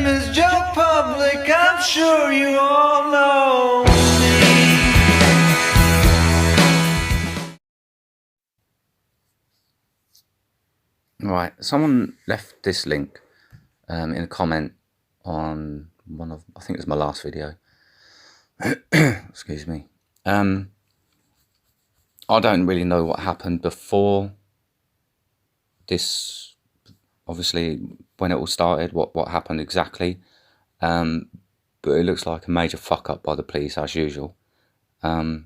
is Joe Public, I'm sure you all know me. Right, someone left this link in a comment on one of, I think it was my last video. Excuse me. I don't really know what happened before this, obviously when it all started, what happened exactly. But it looks like a major fuck up by the police as usual. I'd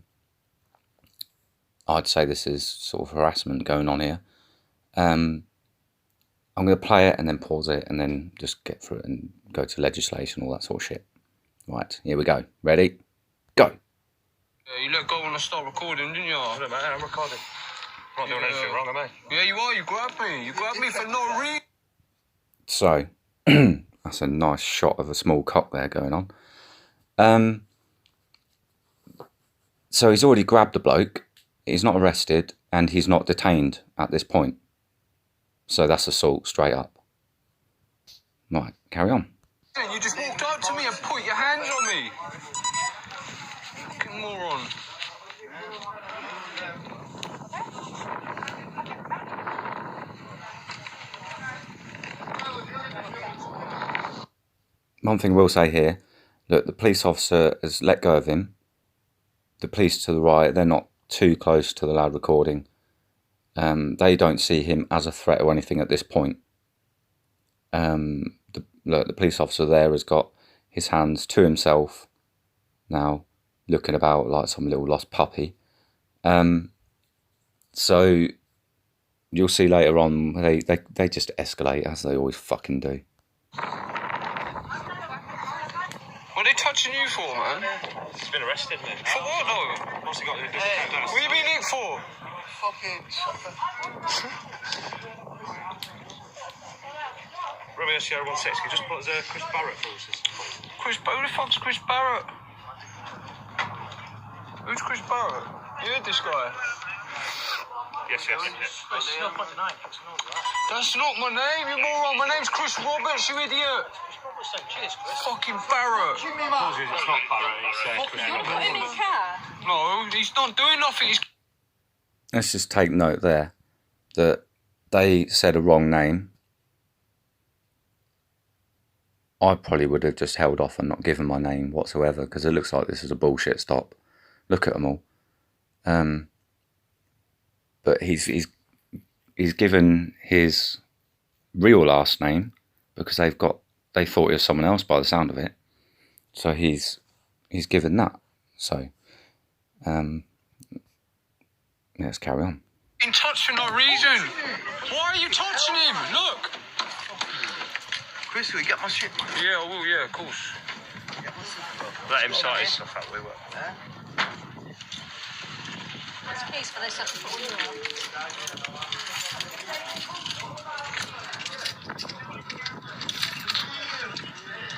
say this is sort of harassment going on here. I'm going to play it and then pause it and then just get through it and go to legislation, all that sort of shit. Right, here we go. Ready? Go. Yeah, you let go when I start recording, didn't you? I don't know, I'm recording. I'm not doing anything wrong, am I? Yeah, you are. You grabbed me. You grabbed me for no reason. So, that's a nice shot of a small cock there going on. So he's already grabbed the bloke. He's not arrested and he's not detained at this point. So that's assault straight up. Right, carry on. You just walked up to me and put your hands on me. Fucking moron. One thing we'll say here, look, the police officer has let go of him. The police to the right, they're not too close to the loud recording. They don't see him as a threat or anything at this point. Look, the police officer there has got his hands to himself now, looking about like some little lost puppy. So you'll see later on, they just escalate as they always fucking do. What are they touching you for, man? He's been arrested, mate. For what, though? What's he got to do? What are you being nicked for? Fucking Romeo Sierra 16, can you just put as Chris Barrett for us? Chris Barrett? Who the fuck's Chris Barrett? Who's Chris Barrett? You heard this guy? Yes. That's not my name, you moron. My name's Chris Roberts, you idiot. Fucking Barrett. It's not Barrett, it's Chris Barrett. No, he's not doing nothing. He's... Let's just take note there that they said a wrong name. I probably would have just held off and not given my name whatsoever because it looks like this is a bullshit stop. Look at them all. But he's given his real last name because they thought it was someone else by the sound of it. So he's given that. So let's carry on. In touch for no reason. Why are you touching him? Look. Chris, will you get my shit, man? Yeah, I will. Yeah, of course. Let him sort his stuff out, we will. What's the case for this?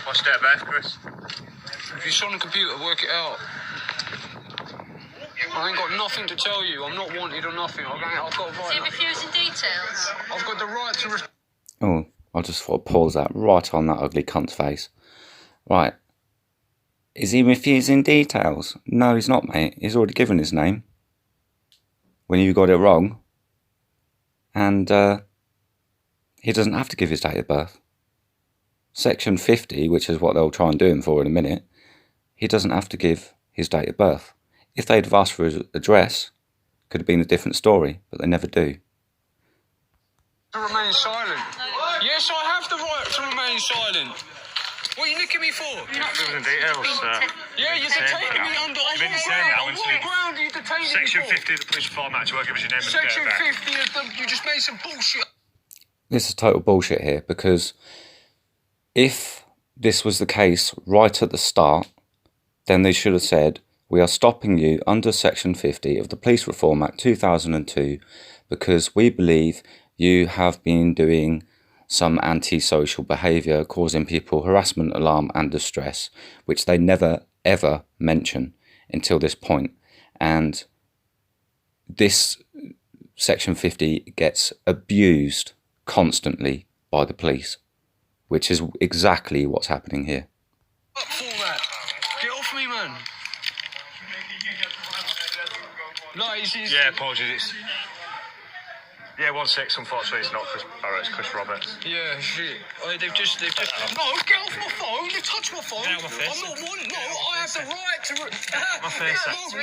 What's that about, Chris? If you're on the computer, work it out. I ain't got nothing to tell you. I'm not wanted or nothing. I've got Is he refusing details? I've got the right to... Oh, I just thought I'd pause that right on that ugly cunt's face. Right. Is he refusing details? No, he's not, mate. He's already given his name when you got it wrong. And he doesn't have to give his date of birth. Section 50, which is what they'll try and do him for in a minute, he doesn't have to give his date of birth. If they'd have asked for his address, could have been a different story, but they never do. To remain silent. Yes, I have the right to remain silent. What are you nicking me for? Giving details, Yeah, you're detaining me under... You've been saying that, On what ground are you detaining me for? Section 50 of the police reform act, you won't give us your name and date Section of birth. 50 of them, you just made some bullshit. This is total bullshit here, because if this was the case right at the start, then they should have said, we are stopping you under Section 50 of the Police Reform Act 2002 because we believe you have been doing some antisocial behaviour causing people harassment, alarm and distress, which they never ever mention until this point. And this Section 50 gets abused constantly by the police. which is exactly what's happening here. What format? Get off me, man. No, he's... Yeah, apologies. It's... Yeah, 1-6, unfortunately, it's not Chris Barrett, it's Chris Roberts. Yeah, shit. Oh, they've just... No, get off my phone. You touch my phone. Get out of my face. I'm not wanting... No, I have the right to... My face. No.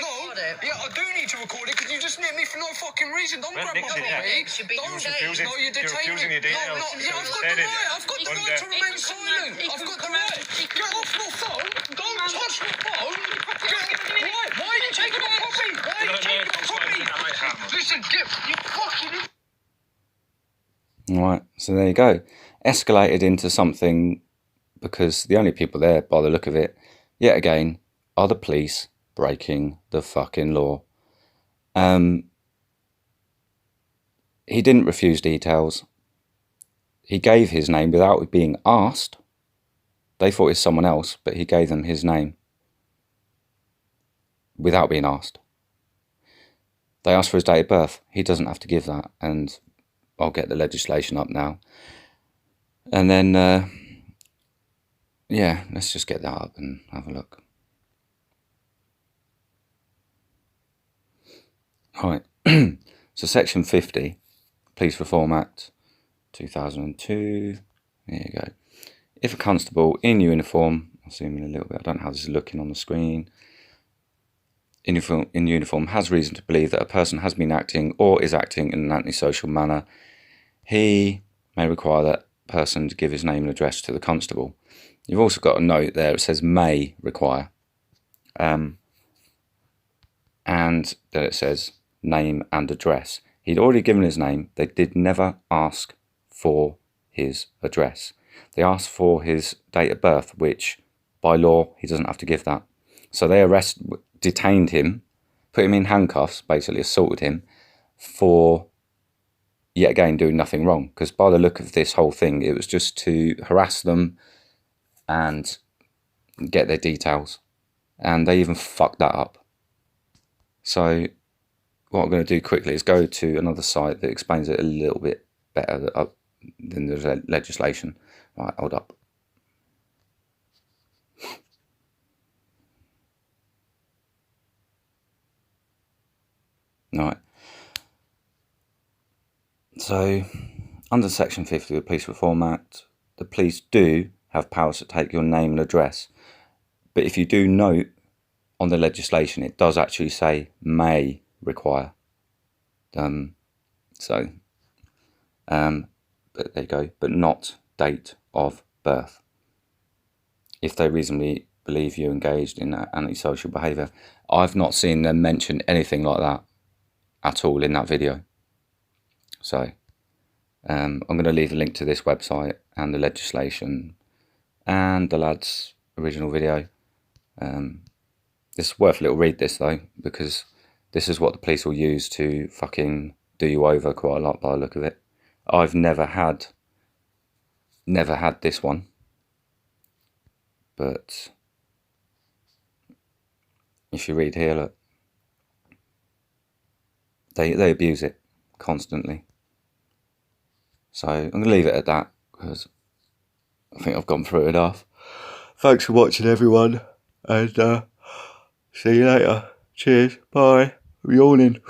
Yeah, I do need to record it because you just nicked me for no fucking reason. Don't grab my nicked it, yeah. property. Refusing- No, you're detaining refusing me. your details. No, yeah, I've got Saying the it. right. I've got the right to remain silent. I've got the right. Get off my phone. Don't touch my phone. Why are you taking my property? Why are you taking my property? Listen, you fucking... Right, so there you go. Escalated into something because the only people there, by the look of it, yet again, are the police breaking the fucking law. He didn't refuse details. He gave his name without being asked. They thought it was someone else, but he gave them his name without being asked. They asked for his date of birth. He doesn't have to give that, and I'll get the legislation up now. And then, yeah, let's just get that up and have a look. Right, so Section 50, Police Reform Act 2002, there you go. If a constable in uniform, I'll zoom in a little bit, I don't know how this is looking on the screen, in uniform has reason to believe that a person has been acting or is acting in an antisocial manner, he may require that person to give his name and address to the constable. You've also got a note there, it says may require. And that it says name and address. He'd already given his name. They did never ask for his address. They asked for his date of birth, which by law he doesn't have to give that. So they detained him, put him in handcuffs, basically assaulted him for yet again doing nothing wrong. Because by the look of this whole thing, it was just to harass them and get their details. And they even fucked that up. So what I'm going to do quickly is go to another site that explains it a little bit better than the legislation. Right, hold up. Right. So, under Section 50 of the Police Reform Act, the police do have powers to take your name and address. But if you do note on the legislation, it does actually say may require. But there you go. But not date of birth. If they reasonably believe you engaged in antisocial behaviour. I've not seen them mention anything like that at all in that video. So I'm going to leave a link to this website and the legislation and the lad's original video. It's worth a little read, this though, because this is what the police will use to fucking do you over quite a lot by the look of it. I've never had this one, but if you read here, look, they abuse it constantly. So I'm going to leave it at that because I think I've gone through it enough. Thanks for watching, everyone, and see you later. Cheers, bye. I'm yawning.